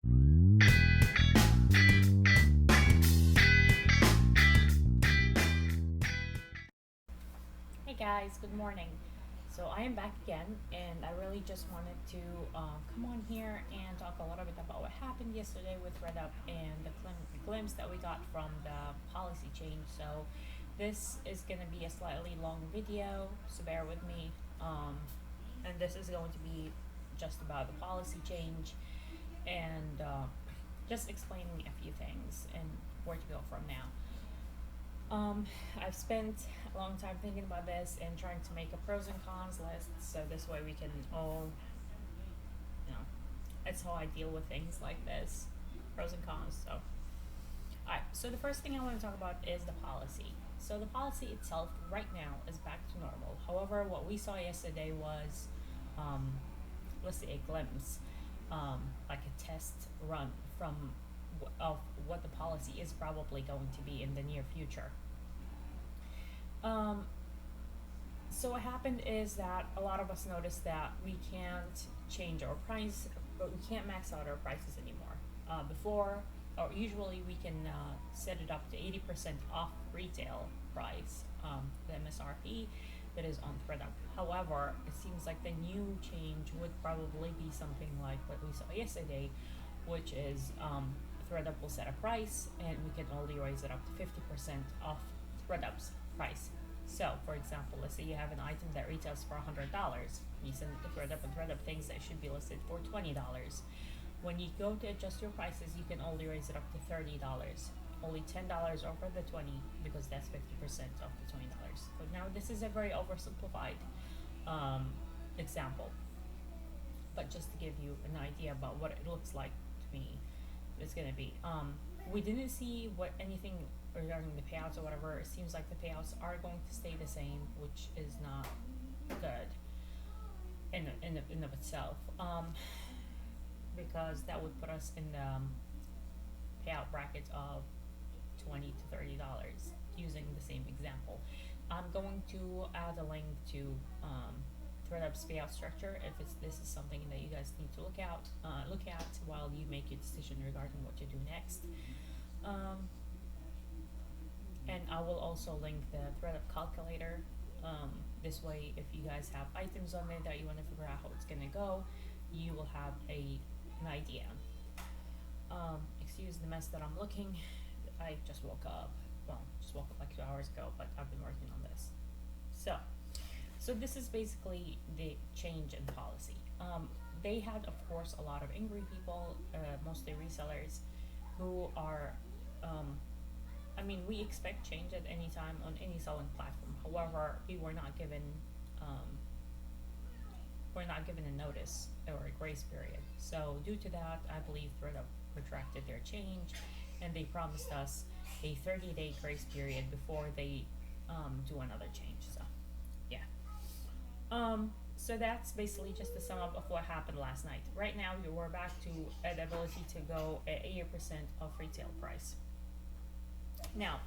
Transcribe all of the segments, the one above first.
Hey guys, good morning. So I am back again, and I really just wanted to come on here and talk a little bit about what happened yesterday with Thredup and the glimpse that we got from the policy change. So this is going to be a slightly long video, so bear with me. And this is going to be just about the policy change and just explaining a few things and where to go from now. I've spent a long time thinking about this and trying to make a pros and cons list, so this way we can all, you know, that's how I deal with things like this, pros and cons. So, alright, so the first thing I want to talk about is the policy. So the policy itself right now is back to normal. However, what we saw yesterday was, let's say, a glimpse, like a test run of what the policy is probably going to be in the near future. So what happened is that a lot of us noticed that we can't change our price, but we can't max out our prices anymore. Before, or usually we can set it up to 80% off retail price, the MSRP that is on Thredup. However, it seems like the new change would probably be something like what we saw yesterday, which is Thredup will set a price and we can only raise it up to 50% off Thredup's price. So, for example, let's say you have an item that retails for $100. You send it to Thredup and Thredup thinks that it should be listed for $20. When you go to adjust your prices, you can only raise it up to $30. Only $10 over the 20 because that's 50% of the $20. But now this is a very oversimplified example. But just to give you an idea about what it looks like to me, it's gonna be. We didn't see anything regarding the payouts or whatever. It seems like the payouts are going to stay the same, which is not good in of itself. Because that would put us in the payout bracket of $20 to $30 using the same example. I'm going to add a link to Thredup's payout structure if this is something that you guys need to look at while you make your decision regarding what to do next. And I will also link the Thredup calculator. This way, if you guys have items on there that you want to figure out how it's gonna go, you will have an idea. Excuse the mess that I'm looking. I just woke up. Well, just woke up like 2 hours ago, but I've been working on this. So this is basically the change in policy. They had, of course, a lot of angry people, mostly resellers, who are. We expect change at any time on any selling platform. However, we were not given. We're not given a notice or a grace period. So due to that, I believe Thredup retracted their change, and they promised us a 30-day grace period before they do another change. So, yeah. So that's basically just the sum up of what happened last night. Right now, we're back to the ability to go at 80% of retail price. Now,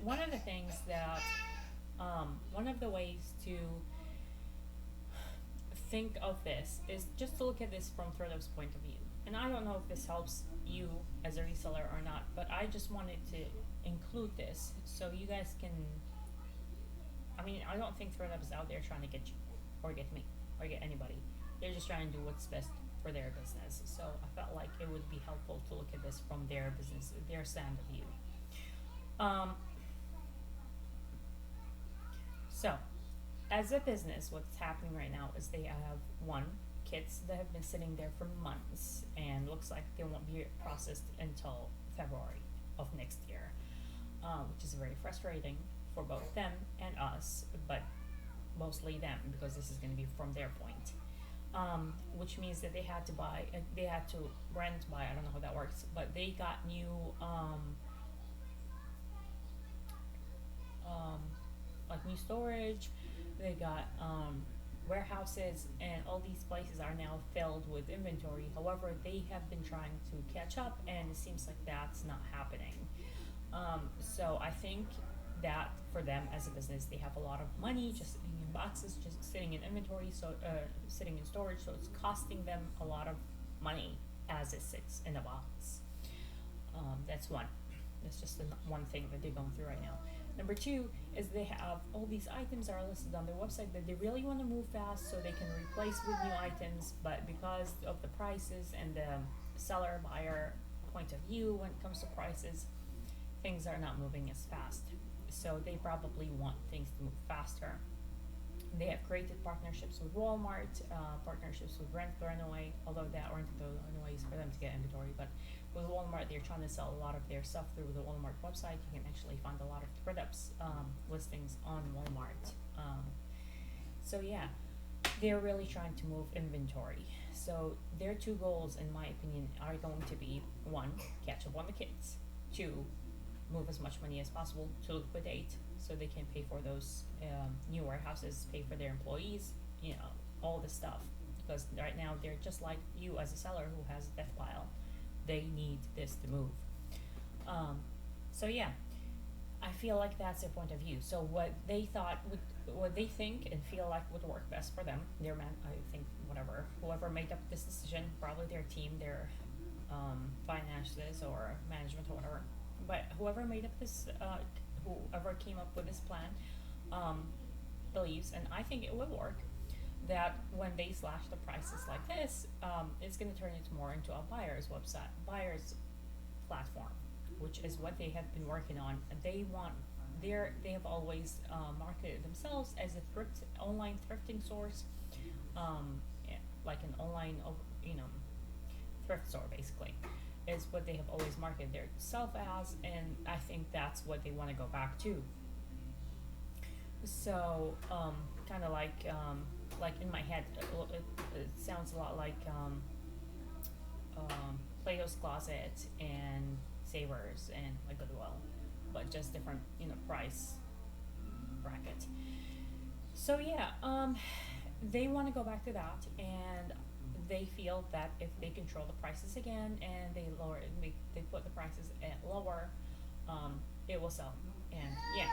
one of the things that, one of the ways to think of this is just to look at this from Thredup's point of view. And I don't know if this helps you as a reseller or not, but I just wanted to include this so you guys can. I don't think Thredup is out there trying to get you or get me or get anybody. They're just trying to do what's best for their business. So I felt like it would be helpful to look at this from their business, their stand of view. So, as a business, what's happening right now is they have kits that have been sitting there for months and looks like they won't be processed until February of next year, which is very frustrating for both them and us, but mostly them because this is going to be from their point. Which means that they had to rent, I don't know how that works, but they got new new storage. They got warehouses, and all these places are now filled with inventory. However, they have been trying to catch up, and it seems like that's not happening. So I think that for them as a business, they have a lot of money just sitting in boxes, just sitting in inventory, so sitting in storage, so it's costing them a lot of money as it sits in a box. That's one. That's just one thing that they're going through right now. Number two is they have all these items are listed on their website that they really want to move fast so they can replace with new items, but because of the prices and the seller buyer point of view when it comes to prices, things are not moving as fast. So they probably want things to move faster. They have created partnerships with Walmart, partnerships with Rent the Runaway, although that Rent the Runaway is for them to get inventory, but with Walmart, they're trying to sell a lot of their stuff through the Walmart website. You can actually find a lot of Thredup's listings on Walmart. So yeah, they're really trying to move inventory. So their two goals, in my opinion, are going to be: one, catch up on the kids; two, move as much money as possible to liquidate so they can pay for those new warehouses, pay for their employees, all the stuff. Because right now they're just like you as a seller who has a death pile. They need this to move. So yeah, I feel like that's their point of view. So what they think and feel like would work best for them, I think whoever made up this decision, probably their team, their finances or management or whatever, but whoever made up this, whoever came up with this plan, believes, and I think it will work, that when they slash the prices like this, it's going to turn it more into a buyer's buyer's platform, which is what they have been working on. And they have always marketed themselves as a online thrifting source, like an online, thrift store basically, is what they have always marketed their self as, and I think that's what they want to go back to. So, kind of like in my head, it sounds a lot like Plato's Closet and Savers and like Goodwill, but just different, price bracket. So yeah, they want to go back to that, and they feel that if they control the prices again and they put the prices at lower, it will sell. And yeah,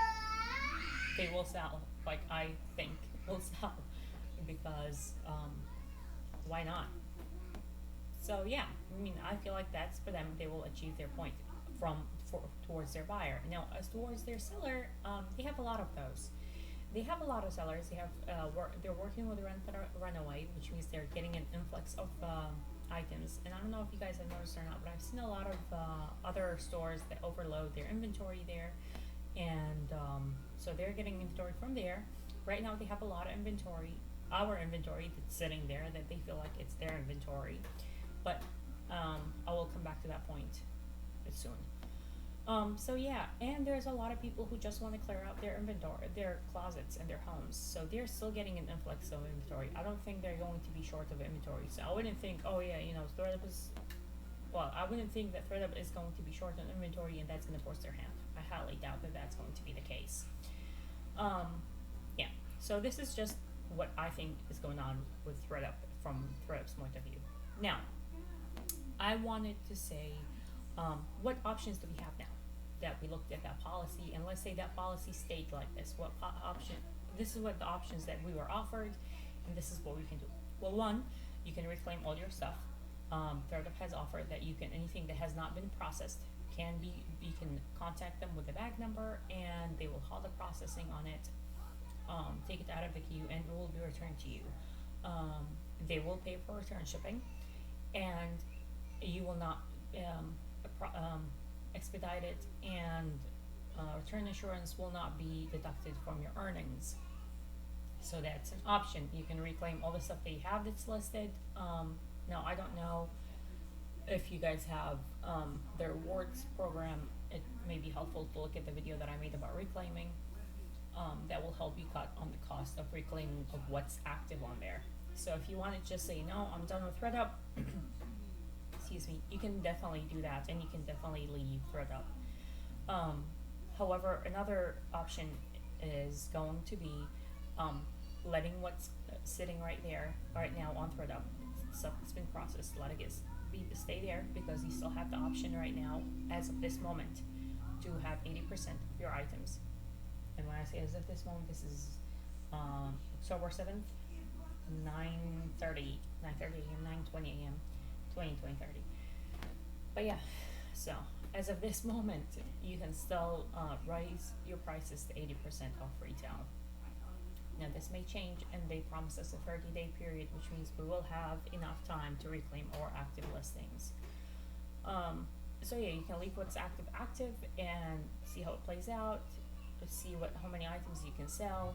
they will sell. Like I think will sell because why not? So yeah, I feel like that's for them. They will achieve their point towards their buyer. Now, as towards their seller, they have a lot of those. They have a lot of sellers. They have they're working with Rent the Runaway, which means they're getting an influx of items. And I don't know if you guys have noticed or not, but I've seen a lot of other stores that overload their inventory there, and so they're getting inventory from there. Right now, they have a lot of inventory, our inventory that's sitting there that they feel like it's their inventory, but I will come back to that point soon. So yeah, and there's a lot of people who just want to clear out their inventory, their closets and their homes. So they're still getting an influx of inventory. I don't think they're going to be short of inventory. So I wouldn't think, Thredup is, I wouldn't think that Thredup is going to be short on inventory and that's going to force their hand. I highly doubt that that's going to be the case. Yeah, so this is just what I think is going on with Thredup from Thredup's point of view. Now, I wanted to say, what options do we have now that we looked at that policy, and let's say that policy stayed like this. This is what the options that we were offered, and this is what we can do. Well, one, you can reclaim all your stuff. Thredup has offered that anything that has not been processed you can contact them with a bag number, and they will halt the processing on it, take it out of the queue, and it will be returned to you. They will pay for return shipping, and you will not expedite it, and return insurance will not be deducted from your earnings. So that's an option. You can reclaim all the stuff that you have that's listed. Now, I don't know if you guys have their rewards program. It may be helpful to look at the video that I made about reclaiming. That will help you cut on the cost of reclaiming of what's active on there. So if you want to just say, no, I'm done with Thredup, excuse me, you can definitely do that, and you can definitely leave Thredup. However, another option is going to be letting what's sitting right now on Thredup, stuff that's been processed, let it stay there, because you still have the option right now, as of this moment, to have 80% of your items. And when I say as of this moment, this is October 7th, 9:20 a.m., 30. But yeah, so as of this moment, you can still raise your prices to 80% off retail. Now this may change, and they promise us a 30-day period, which means we will have enough time to reclaim our active listings. So yeah, you can leave what's active and see how it plays out, see how many items you can sell,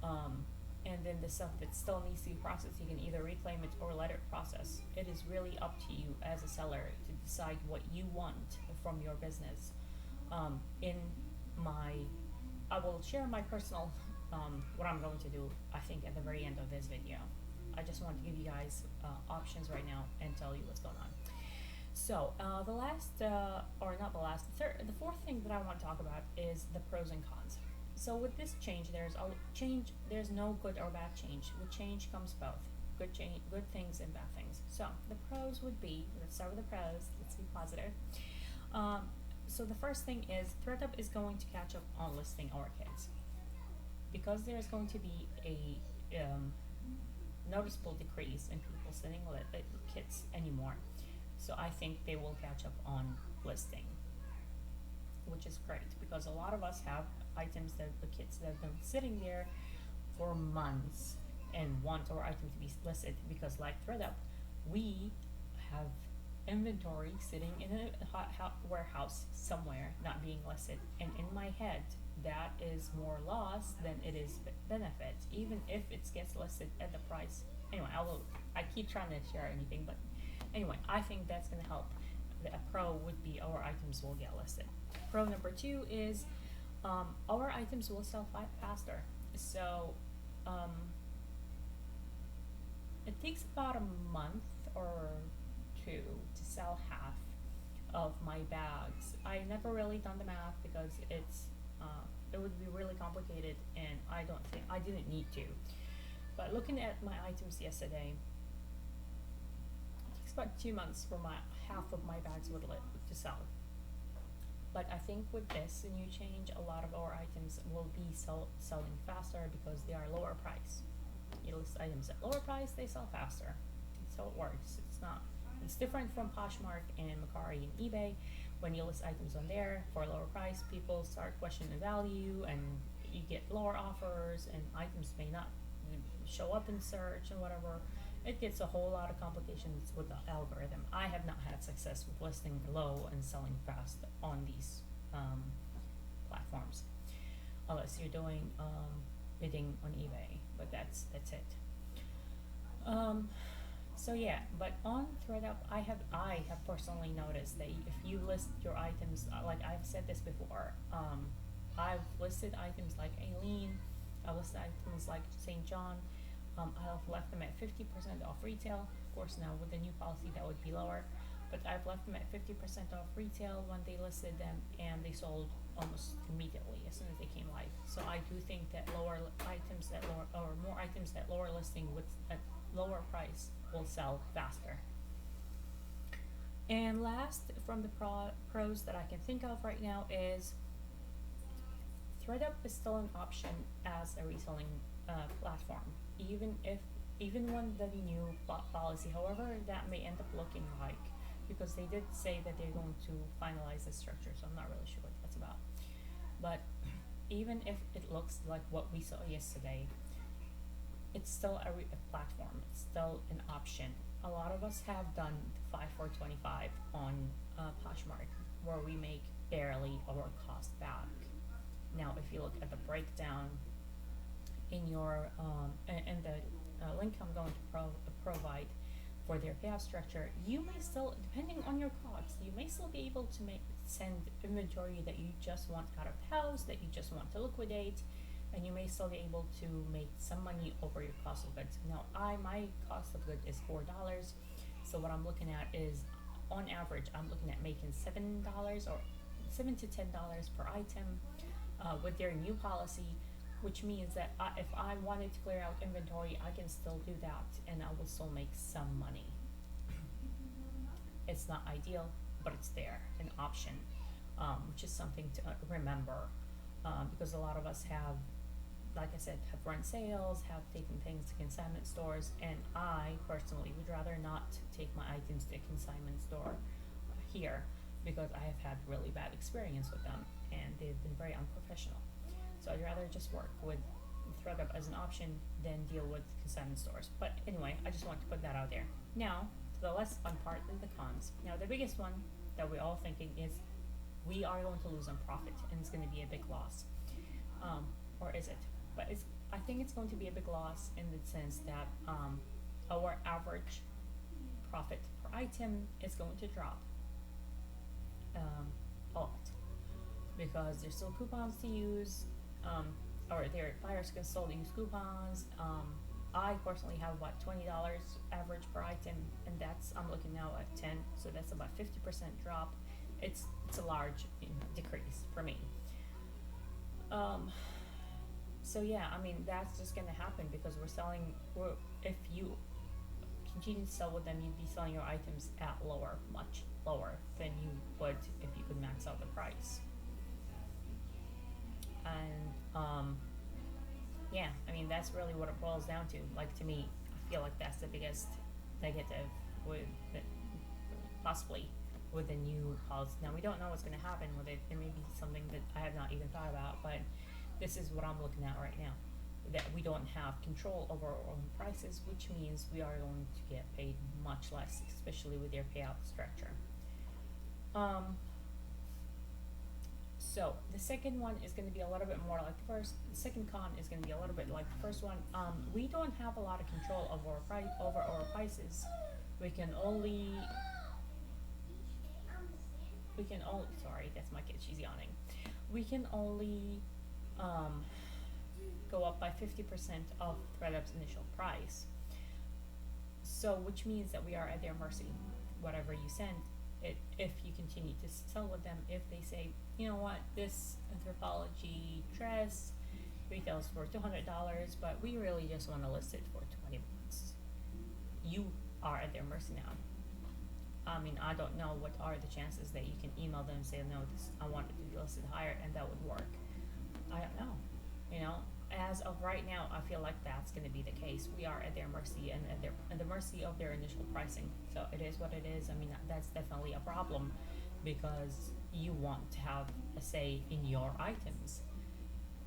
and then the stuff that still needs to be processed, you can either reclaim it or let it process. It is really up to you as a seller to decide what you want from your business. I will share my personal, what I'm going to do, I think, at the very end of this video. I just want to give you guys options right now and tell you what's going on. So the fourth thing that I want to talk about is the pros and cons. So with this change, there's no good or bad change. With change comes both good things and bad things. So the pros would be, let's start with the pros, let's be positive. So the first thing is Thredup is going to catch up on listing our kits. Because there's going to be a noticeable decrease in people sending kits anymore. So I think they will catch up on listing, which is great because a lot of us have items the kits that have been sitting there for months and want our item to be listed because, like Thredup, we have inventory sitting in a warehouse somewhere not being listed, and in my head that is more loss than it is benefit, even if it gets listed at the price. Anyway, I keep trying to share anything, but anyway, I think that's going to help. A pro would be our items will get listed. Pro number 2 is our items will sell faster. So it takes about a month or 2 to sell half of my bags. I never really done the math because it would be really complicated, and I didn't need to. But looking at my items yesterday, it takes about 2 months for half of my bags to sell. But I think with this new change, a lot of our items will be selling faster because they are lower price. You list items at lower price, they sell faster. So it works. It's different from Poshmark and Mercari and eBay. When you list items on there for a lower price, people start questioning the value, and you get lower offers, and items may not show up in search and whatever. It gets a whole lot of complications with the algorithm. I have not had success with listing low and selling fast on these platforms, unless you're doing bidding on eBay. But that's it. So yeah, but on Thredup, I have personally noticed that if you list your items, like I've said this before, I've listed items like Aileen, I listed items like St. John. I've left them at 50% off retail. Of course, now with the new policy, that would be lower, but I've left them at 50% off retail when they listed them, and they sold almost immediately as soon as they came live. So I do think that more items that lower listing with a lower price will sell faster. And last, from the pros that I can think of right now, is Thredup is still an option as a reselling platform, even when the new policy, however that may end up looking like, because they did say that they're going to finalize the structure, so I'm not really sure what that's about. But even if it looks like what we saw yesterday, it's still a platform. It's still an option. A lot of us have done 5 for $25 on Poshmark, where we make barely our cost back. Now, if you look at the breakdown in your in the link I'm going to provide for their payout structure, you may still, depending on your costs, you may still be able to send inventory that you just want out of the house, that you just want to liquidate, and you may still be able to make some money over your cost of goods. Now, my cost of goods is $4, so what I'm looking at is, on average, I'm looking at making $7 or $7 to $10 per item with their new policy, which means that if I wanted to clear out inventory, I can still do that, and I will still make some money. It's not ideal, but it's there, an option, which is something to remember, because a lot of us have like I said, have run sales, have taken things to consignment stores, and I personally would rather not take my items to a consignment store here because I have had really bad experience with them and they've been very unprofessional. So I'd rather just work with Thredup as an option than deal with consignment stores. But anyway, I just want to put that out there. Now, to the less fun part is the cons. Now, the biggest one that we're all thinking is we are going to lose on profit and it's going to be a big loss. Or is it? But I think it's going to be a big loss in the sense that our average profit per item is going to drop a lot because there's still coupons to use, or their buyers can still use coupons. I personally have $20 average per item, and that's I'm looking now at 10, so that's about 50% drop. It's a large decrease for me. So yeah, I mean that's just gonna happen because if you continue to sell with them, you'd be selling your items at much lower than you would if you could max out the price. And yeah, I mean that's really what it boils down to. Like, to me, I feel like that's the biggest negative possibly with the new policy. Now we don't know what's going to happen with it. There may be something that I have not even thought about, but this is what I'm looking at right now. That we don't have control over our own prices, which means we are going to get paid much less, especially with their payout structure. So the second one is going to be a little bit more like the first. The second con is going to be a little bit like the first one. We don't have a lot of control over our prices. We can only. Sorry, that's my kid. She's yawning. We can only go up by 50% of Thredup's initial price. So, which means that we are at their mercy. Whatever you send, if you continue to sell with them, if they say, you know what, this Anthropology dress retails for $200, but we really just want to list it for $20. You are at their mercy now. I mean, I don't know what are the chances that you can email them and say, no, I want it to be listed higher, and that would work. I don't know. You know, as of right now, I feel like that's going to be the case. We are at their mercy and at the mercy of their initial pricing. So it is what it is. I mean, that's definitely a problem because you want to have a say in your items.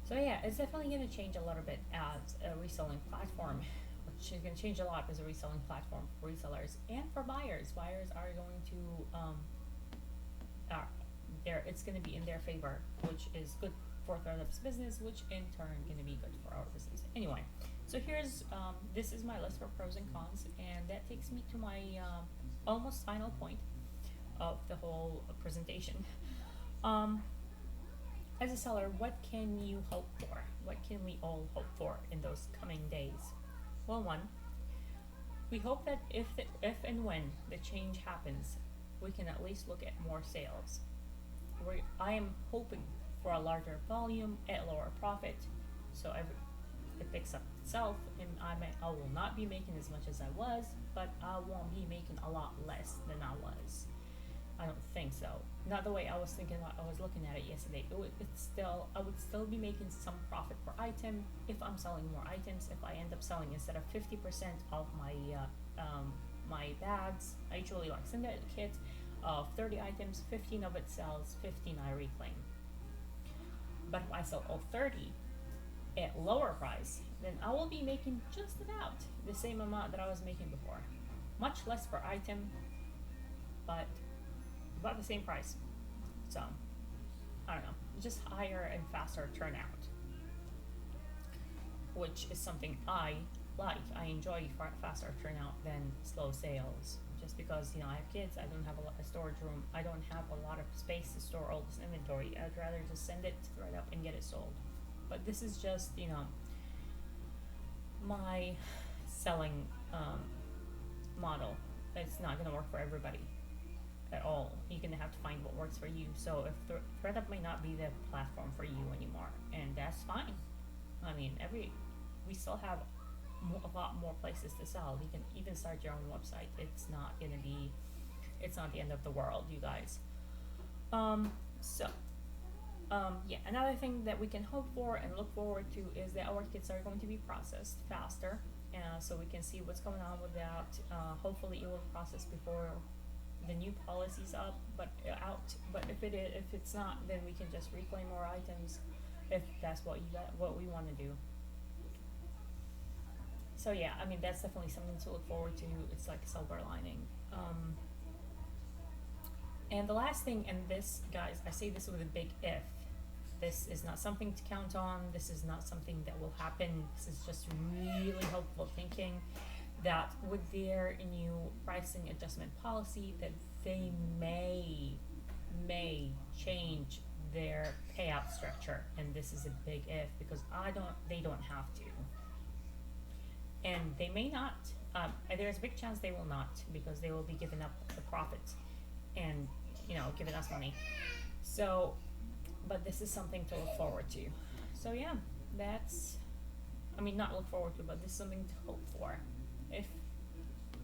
So yeah, it's definitely going to change a little bit as a reselling platform. Which is going to change a lot as a reselling platform for resellers and for buyers. Buyers are going to it's going to be in their favor, which is good for Thredup's business, which in turn going to be good for our business. Anyway, so here's this is my list for pros and cons, and that takes me to my almost final point of the whole presentation. As a seller, what can you hope for? What can we all hope for in those coming days? Well, one, we hope that if and when the change happens, we can at least look at more sales. I am hoping for a larger volume at lower profit, so it picks up itself, and I will not be making as much as I was, but I won't be making a lot less than I was. I don't think so. Not the way I was thinking. I was looking at it yesterday. I would still be making some profit per item if I'm selling more items. If I end up selling instead of 50% of my my bags, I usually send out a kit of 30 items. 15 of it sells, 15 I reclaim. But if I sell all 30 at lower price, then I will be making just about the same amount that I was making before. Much less per item, but about the same price. So I don't know, just higher and faster turnout, which is something I like. I enjoy faster turnout than slow sales, just because I have kids. I don't have a storage room. I don't have a lot of space to store all this inventory. I'd rather just send it to Thredup and get it sold. But this is just my selling model. It's not going to work for everybody at all. You're going to have to find what works for you. So if Thredup may not be the platform for you anymore, and that's fine. I mean, we still have a lot more places to sell. You can even start your own website. It's not the end of the world, you guys. So Yeah, another thing that we can hope for and look forward to is that our kits are going to be processed faster, so we can see what's going on with that. Hopefully, it will process before the new policy's up, but out. But if it's not, then we can just reclaim more items, if that's what we want to do. So yeah, I mean that's definitely something to look forward to. It's like a silver lining. And the last thing, and this, guys, I say this with a big if. This is not something to count on. This is not something that will happen. This is just really hopeful thinking that with their new pricing adjustment policy, that they may change their payout structure. And this is a big if, because they don't have to. And they may not. There's a big chance they will not, because they will be giving up the profit and giving us money. So, but this is something to look forward to. So yeah, not look forward to, but this is something to hope for.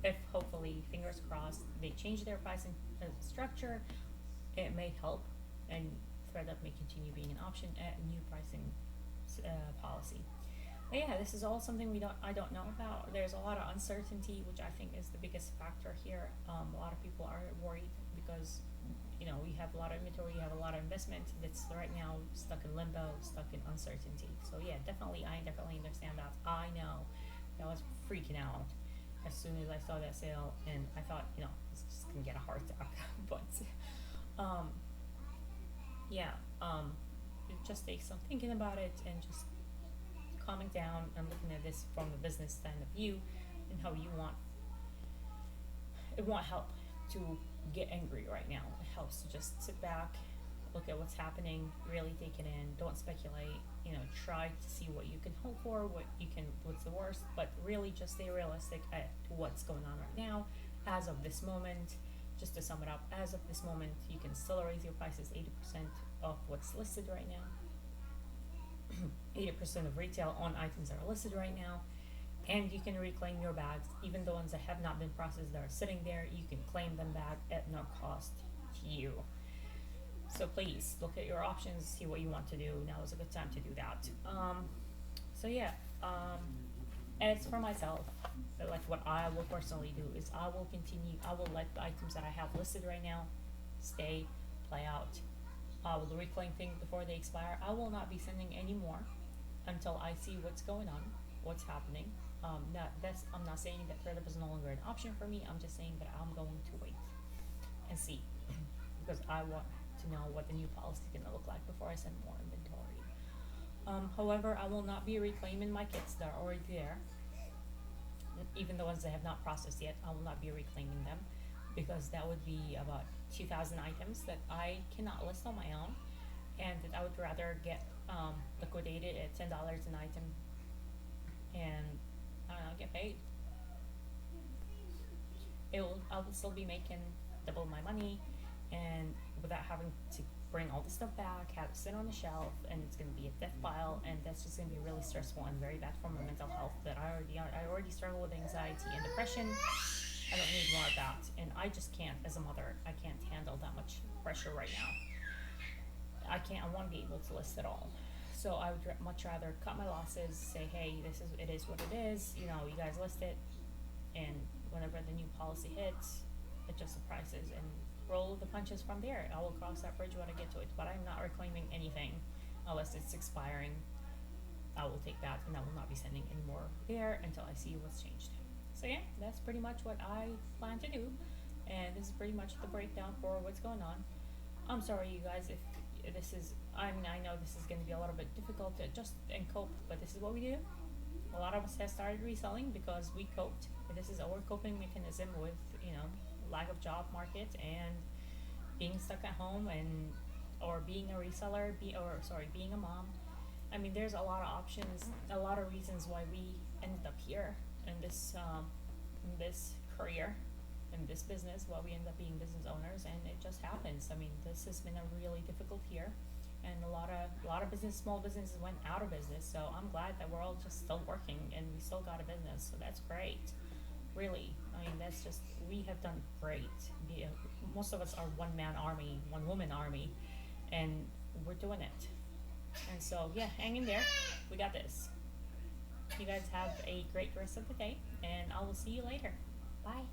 If hopefully, fingers crossed, they change their pricing structure, it may help, and Thredup may continue being an option at a new pricing policy. But yeah, this is all something I don't know about. There's a lot of uncertainty, which I think is the biggest factor here. A lot of people are worried because we have a lot of inventory, you have a lot of investment that's right now stuck in limbo, stuck in uncertainty. So yeah, I definitely understand that. I know I was freaking out as soon as I saw that sale, and I thought, it's just gonna get a heart attack. But it just takes some thinking about it and just calming down and looking at this from the business stand of view, and how it won't help to get angry right now. It helps to just sit back, look at what's happening, really take it in, don't speculate, try to see what you can hope for, what's the worst, but really just stay realistic at what's going on right now. As of this moment, just to sum it up, as of this moment, you can still raise your prices 80% of what's listed right now. 80% of retail on items that are listed right now, and you can reclaim your bags, even the ones that have not been processed that are sitting there. You can claim them back at no cost to you. So please look at your options, see what you want to do. Now is a good time to do that. As for myself, like what I will personally do is I will let the items that I have listed right now stay, play out. I will reclaim things before they expire. I will not be sending any more until I see what's going on, what's happening. I'm not saying that Thredup is no longer an option for me. I'm just saying that I'm going to wait and see, because I want to know what the new policy is going to look like before I send more inventory. However, I will not be reclaiming my kits that are already there, even the ones that have not processed yet. I will not be reclaiming them, because that would be about 2,000 items that I cannot list on my own, and that I would rather get liquidated at $10 an item, and I don't know, get paid. I will still be making double my money, and without having to bring all the stuff back, have it sit on the shelf, and it's going to be a death pile, and that's just going to be really stressful and very bad for my mental health. That I already struggle with anxiety and depression. I don't need more of that, and I just can't. As a mother, I can't handle that much pressure right now. I want to be able to list it all. So I would much rather cut my losses, say, hey, it is what it is. You guys list it, and whenever the new policy hits, adjust the prices and roll the punches from there. I will cross that bridge when I get to it, but I'm not reclaiming anything unless it's expiring. I will take that, and I will not be sending any more there until I see what's changed. So yeah, that's pretty much what I plan to do, and this is pretty much the breakdown for what's going on. I'm sorry, you guys, if this is, I know this is going to be a little bit difficult to adjust and cope, but this is what we do. A lot of us have started reselling because we coped. This is our coping mechanism with, lack of job market and being stuck at home, or being a reseller, being a mom. There's a lot of options, a lot of reasons why we ended up here in this career, in this business, why we end up being business owners, and it just happens. This has been a really difficult year, and a lot of small businesses went out of business. So I'm glad that we're all just still working and we still got a business. So that's great, really. We have done great. Most of us are one-man army, one-woman army, and we're doing it. And so, yeah, hang in there. We got this. You guys have a great rest of the day, and I will see you later. Bye.